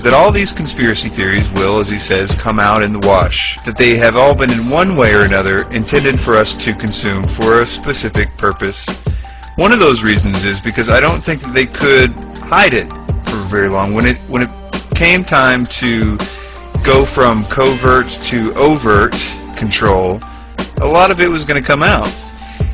that all these conspiracy theories will, as he says, come out in the wash. That they have all been in one way or another intended for us to consume for a specific purpose. One of those reasons is because I don't think that they could hide it for very long. When it came time to go from covert to overt control, a lot of it was going to come out.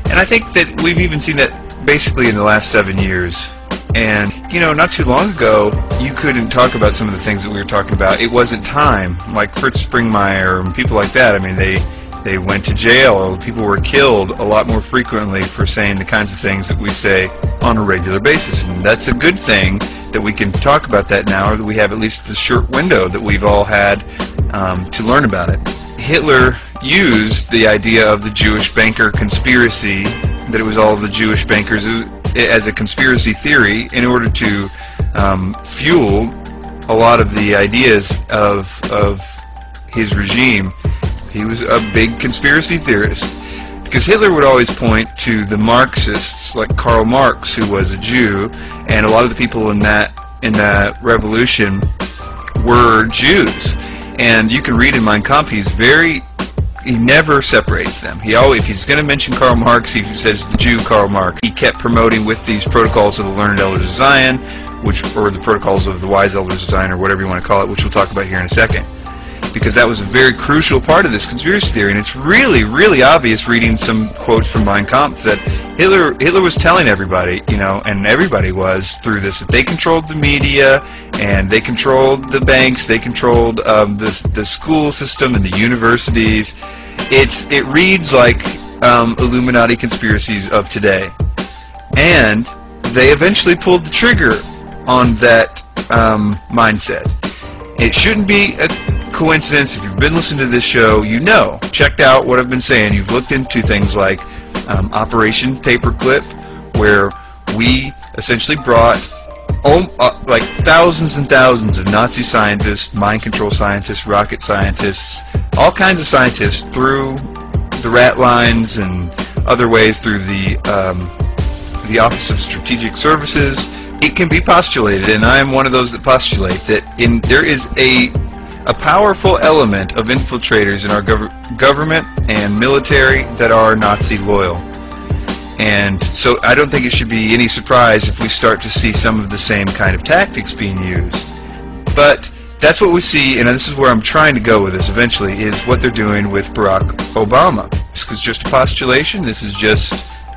And I think that we've even seen that basically in the last 7 years. And, you know, not too long ago, you couldn't talk about some of the things that we were talking about. It wasn't time. Like Fritz Springmeier and people like that, I mean, they went to jail. People were killed a lot more frequently for saying the kinds of things that we say on a regular basis. And that's a good thing that we can talk about that now, or that we have at least this short window that we've all had to learn about it. Hitler used the idea of the Jewish banker conspiracy, that it was all the Jewish bankers, as a conspiracy theory in order to fuel a lot of the ideas of his regime. He was a big conspiracy theorist, because Hitler would always point to the Marxists, like Karl Marx, who was a Jew, and a lot of the people in that revolution were Jews. And you can read in Mein Kampf, he never separates them. If he's going to mention Karl Marx, he says the Jew Karl Marx. He kept promoting with these protocols of the Learned Elders of Zion, or the protocols of the Wise Elders of Zion, or whatever you want to call it, which we'll talk about here in a second. Because that was a very crucial part of this conspiracy theory, and it's really, really obvious reading some quotes from Mein Kampf that Hitler was telling everybody, you know, and everybody was through this, that they controlled the media, and they controlled the banks, they controlled the school system and the universities. It reads like Illuminati conspiracies of today, and they eventually pulled the trigger on that mindset. It shouldn't be a coincidence. If you've been listening to this show, you know, checked out what I've been saying. You've looked into things like Operation Paperclip, where we essentially brought like thousands and thousands of Nazi scientists, mind control scientists, rocket scientists, all kinds of scientists through the rat lines and other ways through the Office of Strategic Services. It can be postulated, and I am one of those that postulate, that there is a powerful element of infiltrators in our government and military that are Nazi loyal. And so I don't think it should be any surprise if we start to see some of the same kind of tactics being used. But that's what we see, and this is where I'm trying to go with this eventually, is what they're doing with Barack Obama. This is just a postulation. This is just,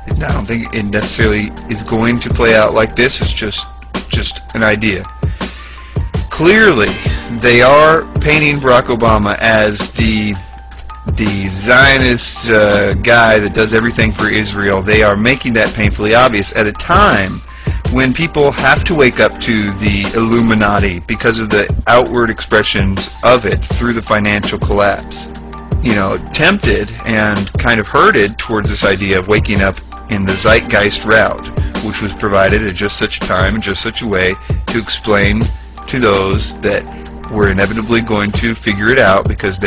I don't think it necessarily is going to play out like this. It's just an idea. Clearly, they are painting Barack Obama as the Zionist guy that does everything for Israel. They are making that painfully obvious at a time when people have to wake up to the Illuminati because of the outward expressions of it through the financial collapse. You know, tempted and kind of herded towards this idea of waking up in the Zeitgeist route, which was provided at just such a time and just such a way to explain to those that were inevitably going to figure it out, because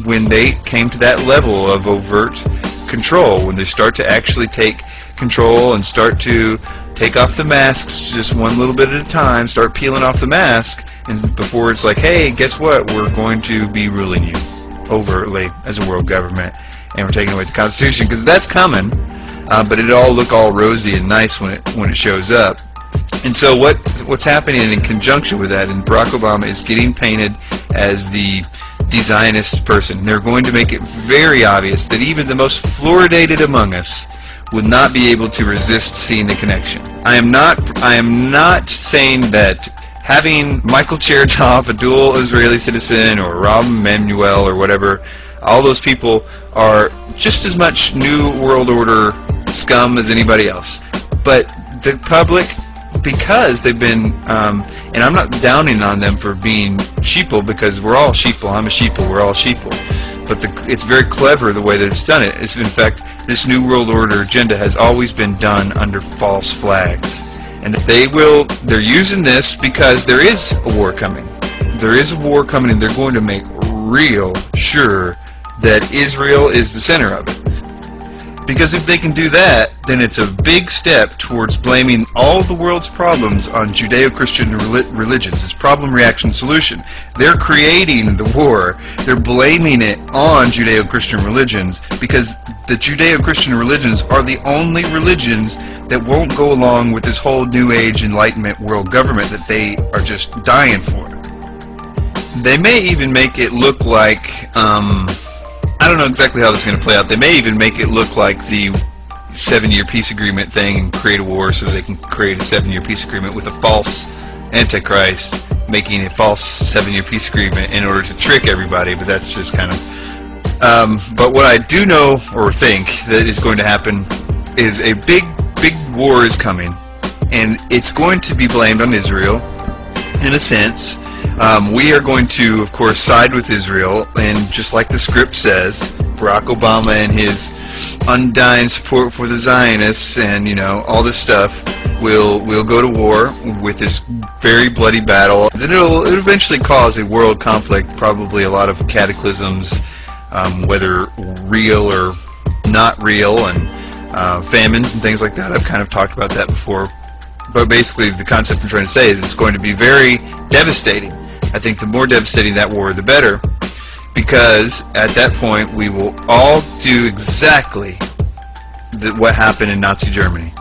when they came to that level of overt control, when they start to actually take control and start to take off the masks just one little bit at a time, start peeling off the mask, and before it's like, hey, guess what, we're going to be ruling you overtly as a world government, and we're taking away the Constitution, because that's coming, but it'll all look all rosy and nice when it shows up. And so what's happening in conjunction with that, and Barack Obama is getting painted as the Zionist person. They're going to make it very obvious that even the most fluoridated among us would not be able to resist seeing the connection. I am not saying that having Michael Chertoff, a dual Israeli citizen, or Rahm Emanuel, or whatever, all those people are just as much New World Order scum as anybody else. But the public, because they've been, and I'm not downing on them for being sheeple, because we're all sheeple. I'm a sheeple. We're all sheeple. But it's very clever the way that it's done it. It's, in fact, this New World Order agenda has always been done under false flags. And they're using this because there is a war coming. There is a war coming, and they're going to make real sure that Israel is the center of it. Because if they can do that, then it's a big step towards blaming all the world's problems on Judeo-Christian religions. It's problem, reaction, solution. They're creating the war. They're blaming it on Judeo-Christian religions because the Judeo-Christian religions are the only religions that won't go along with this whole New Age Enlightenment world government that they are just dying for. They may even make it look like, I don't know exactly how this is going to play out. They may even make it look like the 7-year peace agreement thing and create a war so that they can create a 7-year peace agreement with a false Antichrist, making a false 7-year peace agreement in order to trick everybody, but that's just kind of... but what I do know, or think, that is going to happen is a big war is coming, and it's going to be blamed on Israel, in a sense. We are going to, of course, side with Israel, and just like the script says, Barack Obama and his undying support for the Zionists and, you know, all this stuff will go to war with this very bloody battle. It'll eventually cause a world conflict, probably a lot of cataclysms, whether real or not real, and famines and things like that. I've kind of talked about that before. But basically the concept I'm trying to say is it's going to be very devastating. I think the more devastating that war, the better, because at that point we will all do exactly what happened in Nazi Germany.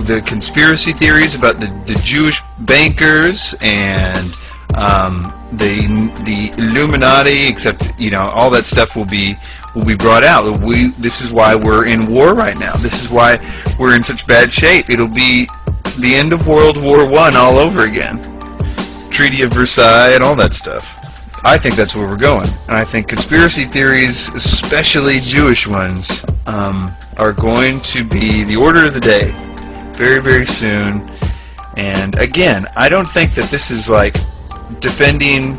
The conspiracy theories about the Jewish bankers and the Illuminati, except, you know, all that stuff will be brought out. This is why we're in war right now. This is why we're in such bad shape. It'll be the end of World War I all over again. Treaty of Versailles and all that stuff. I think that's where we're going. And I think conspiracy theories, especially Jewish ones, are going to be the order of the day very, very soon. And again, I don't think that this is like defending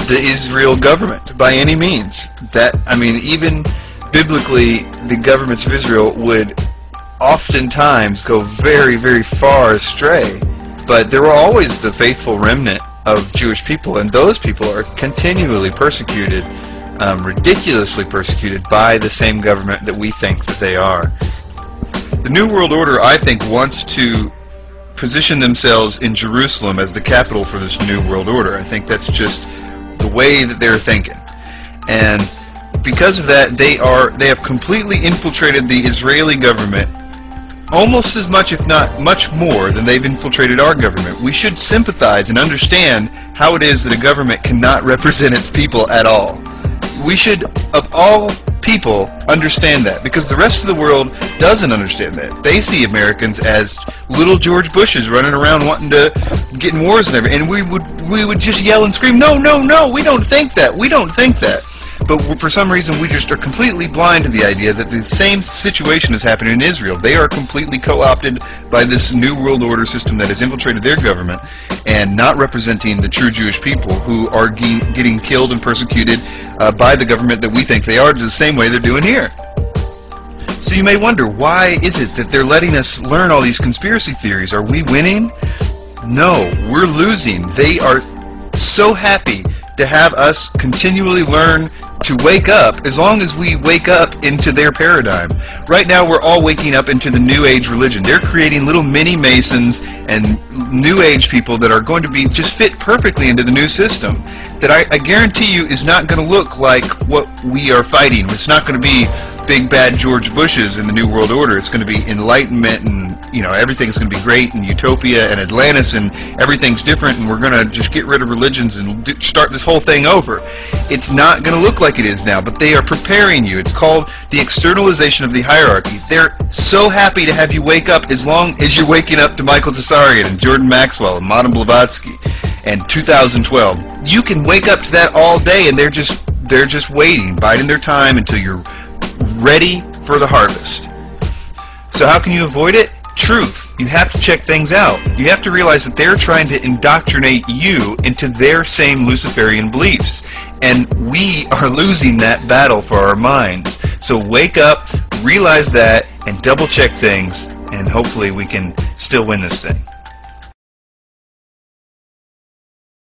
the Israel government by any means. I mean, even biblically, the governments of Israel would oftentimes go very, very far astray. But there were always the faithful remnant of Jewish people, and those people are continually persecuted, ridiculously persecuted by the same government that we think that they are. The New World Order, I think, wants to position themselves in Jerusalem as the capital for this New World Order. I think that's just the way that they're thinking. And because of that, they have completely infiltrated the Israeli government almost as much, if not much more, than they've infiltrated our government. We should sympathize and understand how it is that a government cannot represent its people at all. We should, of all people, understand that, because the rest of the world doesn't understand that. They see Americans as little George Bushes running around wanting to get in wars and everything, and we would just yell and scream, no, no, no, we don't think that, we don't think that. But for some reason we just are completely blind to the idea that the same situation is happening in Israel. They are completely co-opted by this New World Order system that has infiltrated their government and not representing the true Jewish people who are getting killed and persecuted by the government that we think they are, the same way they're doing here. So you may wonder, why is it that they're letting us learn all these conspiracy theories? Are we winning? No, we're losing. They are so happy to have us continually learn to wake up, as long as we wake up into their paradigm. Right now we're all waking up into the New Age religion. They're creating little mini Masons and New Age people that are going to be just fit perfectly into the new system that I guarantee you is not going to look like what we are fighting. It's not going to be big bad George Bushes in the New World Order. It's going to be enlightenment, and you know, everything's going to be great, and utopia and Atlantis, and everything's different, and we're going to just get rid of religions and start this whole thing over. It's not going to look like it is now, but they are preparing you. It's called the externalization of the hierarchy. They're so happy to have you wake up, as long as you're waking up to Michael Tsarian and Jordan Maxwell and Madame Blavatsky and 2012. You can wake up to that all day, and they're just waiting, biding their time until you're ready for the harvest. So how can you avoid it? Truth. You have to check things out. You have to realize that they're trying to indoctrinate you into their same Luciferian beliefs. And we are losing that battle for our minds. So wake up, realize that, and double check things, and hopefully we can still win this thing.